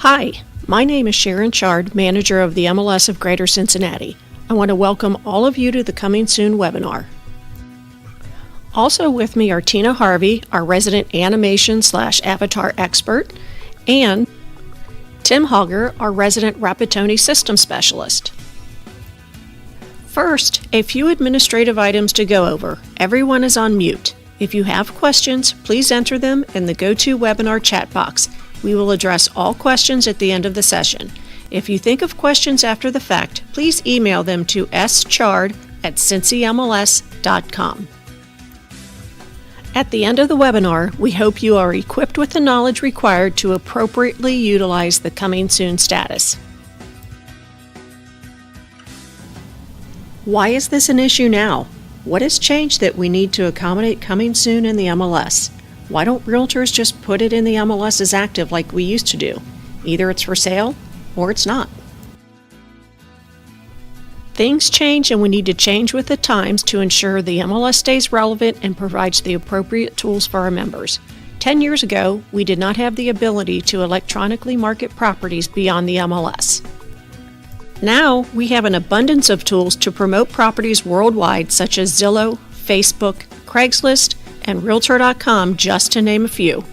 Hi, my name is Sharon Chard, manager of the MLS of Greater Cincinnati. I want to welcome all of you to the Coming Soon webinar. Also with me are Tina Harvey, our resident animation/avatar expert, and Tim Hogger, our resident Rapatoni system specialist. First, a few administrative items to go over. Everyone is on mute. If you have questions, please enter them in the GoToWebinar chat box. We will address all questions at the end of the session. If you think of questions after the fact, please email them to schard@CincyMLS.com. At the end of the webinar, we hope you are equipped with the knowledge required to appropriately utilize the Coming Soon status. Why is this an issue now? What has changed that we need to accommodate Coming Soon in the MLS? Why don't realtors just put it in the MLS as active like we used to do? Either it's for sale or it's not. Things change and we need to change with the times to ensure the MLS stays relevant and provides the appropriate tools for our members. 10 years ago, we did not have the ability to electronically market properties beyond the MLS. Now, we have an abundance of tools to promote properties worldwide such as Zillow, Facebook, Craigslist, and Realtor.com, just to name a few.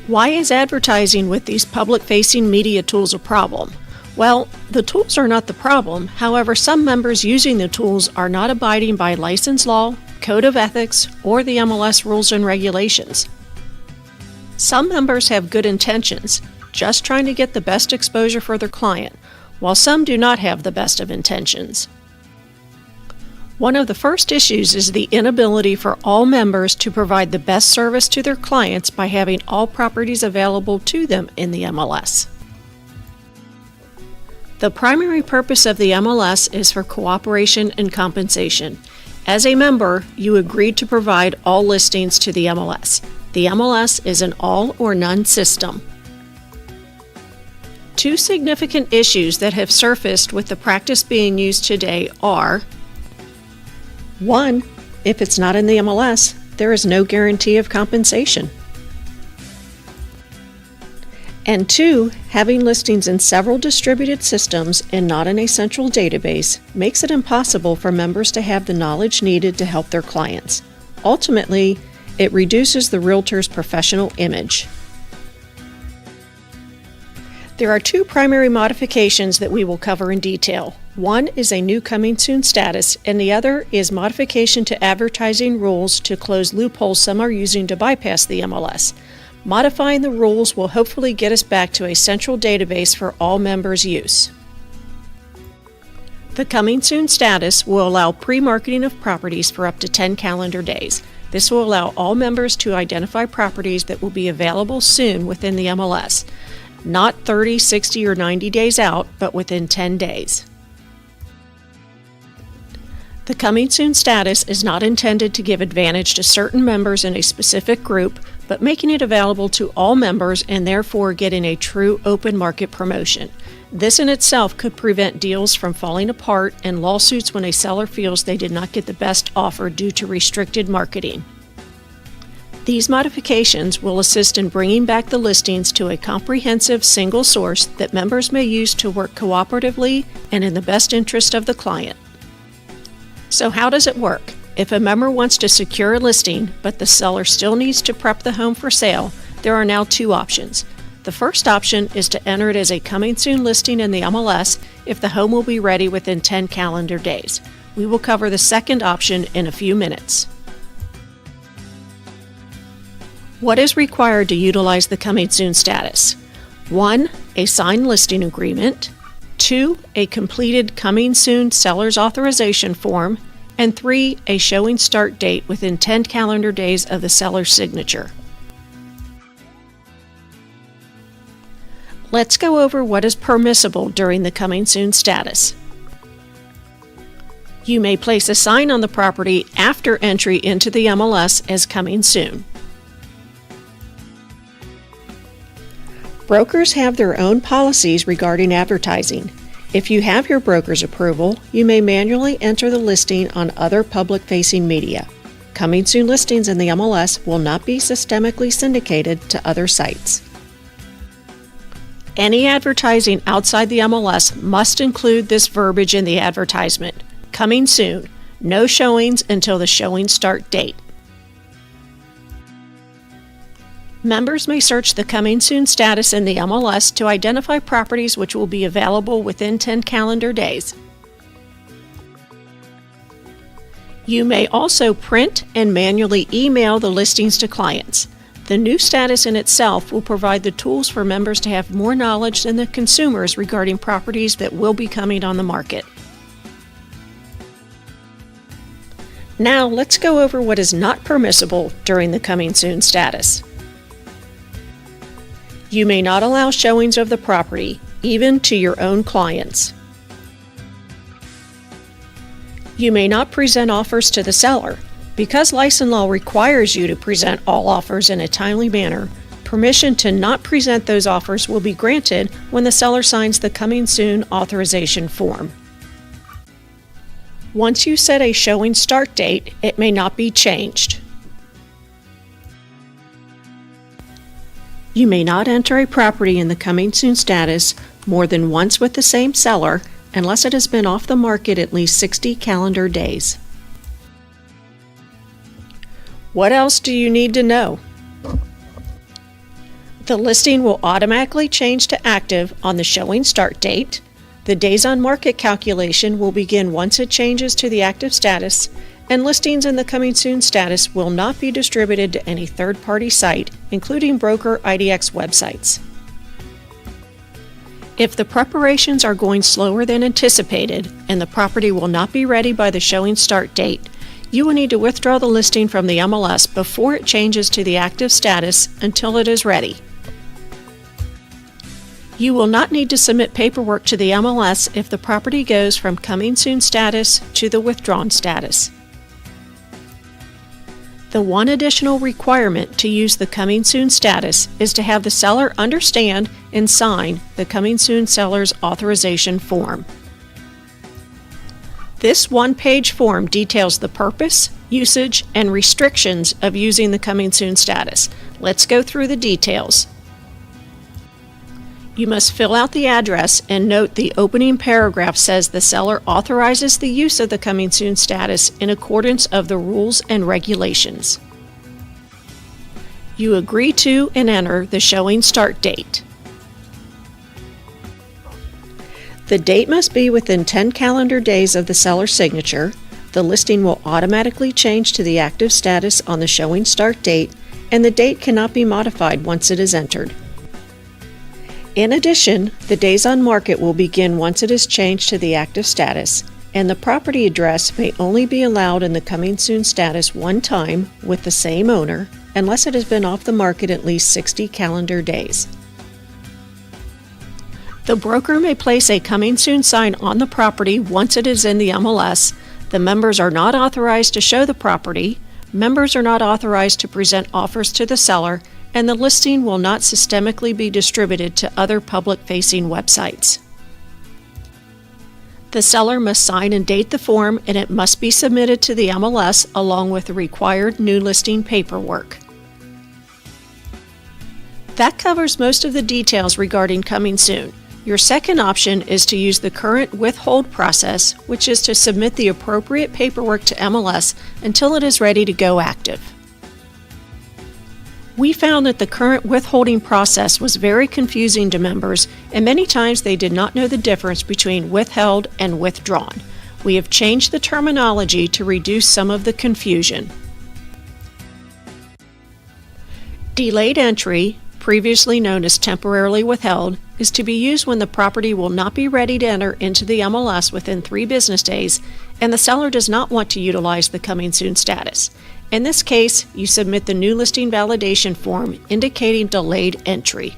Why is advertising with these public-facing media tools a problem? Well, the tools are not the problem. However, some members using the tools are not abiding by license law, code of ethics, or the MLS rules and regulations. Some members have good intentions, just trying to get the best exposure for their client, while some do not have the best of intentions. One of the first issues is the inability for all members to provide the best service to their clients by having all properties available to them in the MLS. The primary purpose of the MLS is for cooperation and compensation. As a member, you agreed to provide all listings to the MLS. The MLS is an all or none system. Two significant issues that have surfaced with the practice being used today are: 1. If it's not in the MLS, there is no guarantee of compensation. And 2. Having listings in several distributed systems and not in a central database makes it impossible for members to have the knowledge needed to help their clients. Ultimately, it reduces the realtor's professional image. There are two primary modifications that we will cover in detail. One is a new Coming Soon status, and the other is modification to advertising rules to close loopholes some are using to bypass the MLS. Modifying the rules will hopefully get us back to a central database for all members' use. The Coming Soon status will allow pre-marketing of properties for up to 10 calendar days. This will allow all members to identify properties that will be available soon within the MLS. Not 30, 60, or 90 days out, but within 10 days. The Coming Soon status is not intended to give advantage to certain members in a specific group, but making it available to all members and therefore getting a true open market promotion. This in itself could prevent deals from falling apart and lawsuits when a seller feels they did not get the best offer due to restricted marketing. These modifications will assist in bringing back the listings to a comprehensive single source that members may use to work cooperatively and in the best interest of the client. So how does it work? If a member wants to secure a listing, but the seller still needs to prep the home for sale, there are now two options. The first option is to enter it as a Coming Soon listing in the MLS if the home will be ready within 10 calendar days. We will cover the second option in a few minutes. What is required to utilize the Coming Soon status? 1. A signed listing agreement. 2. A completed Coming Soon seller's authorization form. And 3. A showing start date within 10 calendar days of the seller's signature. Let's go over what is permissible during the Coming Soon status. You may place a sign on the property after entry into the MLS as Coming Soon. Brokers have their own policies regarding advertising. If you have your broker's approval, you may manually enter the listing on other public-facing media. Coming Soon listings in the MLS will not be systemically syndicated to other sites. Any advertising outside the MLS must include this verbiage in the advertisement: coming soon, no showings until the showing start date. Members may search the Coming Soon status in the MLS to identify properties which will be available within 10 calendar days. You may also print and manually email the listings to clients. The new status in itself will provide the tools for members to have more knowledge than the consumers regarding properties that will be coming on the market. Now let's go over what is not permissible during the Coming Soon status. You may not allow showings of the property, even to your own clients. You may not present offers to the seller. Because license law requires you to present all offers in a timely manner, permission to not present those offers will be granted when the seller signs the Coming Soon authorization form. Once you set a showing start date, it may not be changed. You may not enter a property in the Coming Soon status more than once with the same seller unless it has been off the market at least 60 calendar days. What else do you need to know? The listing will automatically change to active on the showing start date. The days on market calculation will begin once it changes to the active status, and listings in the Coming Soon status will not be distributed to any third-party site, including broker IDX websites. If the preparations are going slower than anticipated and the property will not be ready by the showing start date, you will need to withdraw the listing from the MLS before it changes to the active status until it is ready. You will not need to submit paperwork to the MLS if the property goes from Coming Soon status to the withdrawn status. The one additional requirement to use the Coming Soon status is to have the seller understand and sign the Coming Soon seller's authorization form. This one-page form details the purpose, usage, and restrictions of using the Coming Soon status. Let's go through the details. You must fill out the address and note the opening paragraph says the seller authorizes the use of the Coming Soon status in accordance of the rules and regulations. You agree to and enter the showing start date. The date must be within 10 calendar days of the seller's signature. The listing will automatically change to the active status on the showing start date, and the date cannot be modified once it is entered. In addition, the days on market will begin once it is changed to the active status, and the property address may only be allowed in the Coming Soon status one time with the same owner, unless it has been off the market at least 60 calendar days. The broker may place a Coming Soon sign on the property once it is in the MLS. The members are not authorized to show the property. Members are not authorized to present offers to the seller, and the listing will not systemically be distributed to other public-facing websites. The seller must sign and date the form, and it must be submitted to the MLS along with the required new listing paperwork. That covers most of the details regarding Coming Soon. Your second option is to use the current withhold process, which is to submit the appropriate paperwork to MLS until it is ready to go active. We found that the current withholding process was very confusing to members, and many times they did not know the difference between withheld and withdrawn. We have changed the terminology to reduce some of the confusion. Delayed entry, previously known as temporarily withheld, is to be used when the property will not be ready to enter into the MLS within 3 business days and the seller does not want to utilize the Coming Soon status. In this case, you submit the new listing validation form indicating delayed entry.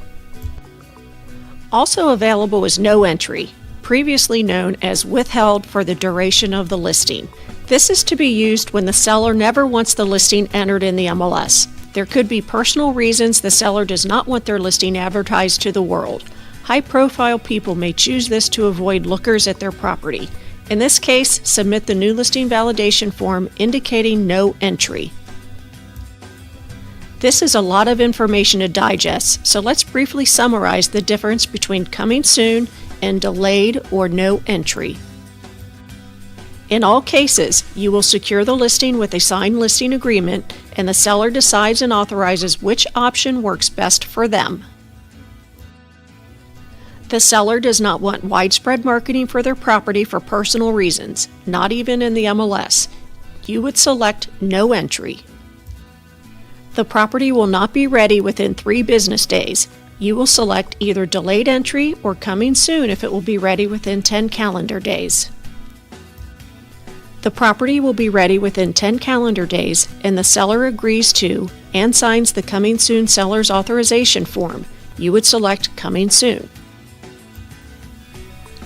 Also available is no entry, previously known as withheld for the duration of the listing. This is to be used when the seller never wants the listing entered in the MLS. There could be personal reasons the seller does not want their listing advertised to the world. High-profile people may choose this to avoid lookers at their property. In this case, submit the new listing validation form indicating no entry. This is a lot of information to digest, so let's briefly summarize the difference between coming soon and delayed or no entry. In all cases, you will secure the listing with a signed listing agreement, and the seller decides and authorizes which option works best for them. The seller does not want widespread marketing for their property for personal reasons, not even in the MLS. You would select no entry. The property will not be ready within 3 business days. You will select either delayed entry or coming soon if it will be ready within 10 calendar days. The property will be ready within 10 calendar days, and the seller agrees to and signs the coming soon seller's authorization form. You would select coming soon.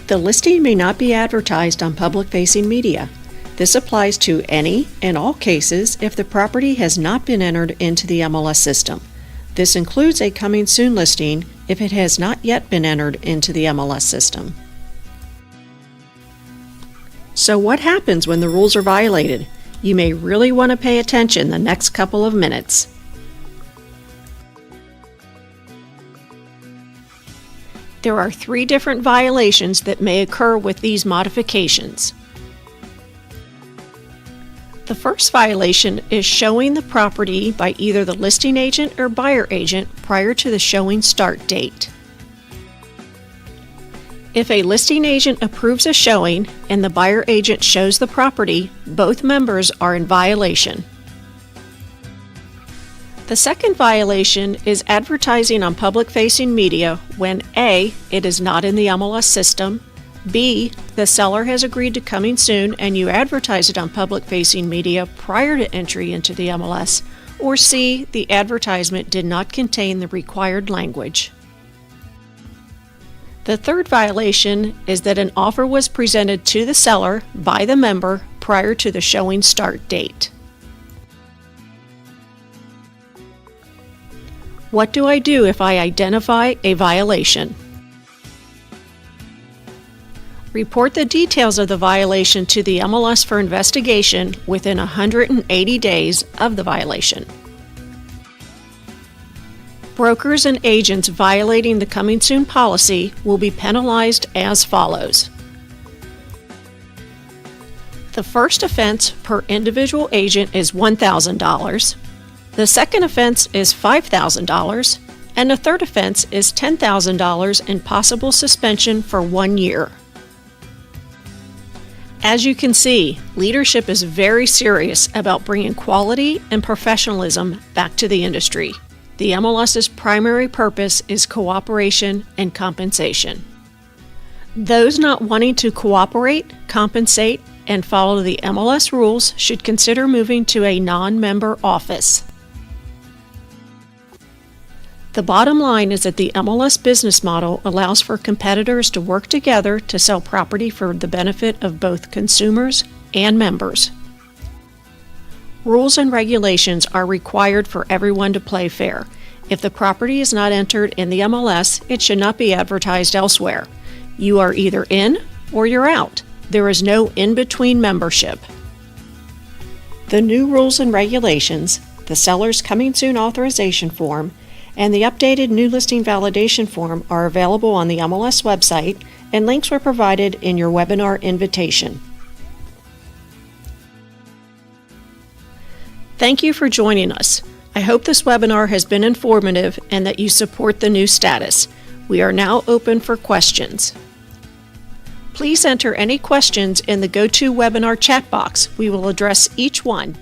The listing may not be advertised on public-facing media. This applies to any and all cases if the property has not been entered into the MLS system. This includes a coming soon listing if it has not yet been entered into the MLS system. So what happens when the rules are violated? You may really want to pay attention the next couple of minutes. There are 3 different violations that may occur with these modifications. The first violation is showing the property by either the listing agent or buyer agent prior to the showing start date. If a listing agent approves a showing and the buyer agent shows the property, both members are in violation. The second violation is advertising on public-facing media when A, it is not in the MLS system, B, the seller has agreed to coming soon and you advertise it on public-facing media prior to entry into the MLS, or C, the advertisement did not contain the required language. The third violation is that an offer was presented to the seller by the member prior to the showing start date. What do I do if I identify a violation? Report the details of the violation to the MLS for investigation within 180 days of the violation. Brokers and agents violating the coming soon policy will be penalized as follows. The first offense per individual agent is $1,000. The second offense is $5,000, and the third offense is $10,000 in possible suspension for 1 year. As you can see, leadership is very serious about bringing quality and professionalism back to the industry. The MLS's primary purpose is cooperation and compensation. Those not wanting to cooperate, compensate, and follow the MLS rules should consider moving to a non-member office. The bottom line is that the MLS business model allows for competitors to work together to sell property for the benefit of both consumers and members. Rules and regulations are required for everyone to play fair. If the property is not entered in the MLS, it should not be advertised elsewhere. You are either in or you're out. There is no in-between membership. The new rules and regulations, the seller's coming soon authorization form, and the updated new listing validation form are available on the MLS website, and links were provided in your webinar invitation. Thank you for joining us. I hope this webinar has been informative and that you support the new status. We are now open for questions. Please enter any questions in the GoToWebinar chat box. We will address each one.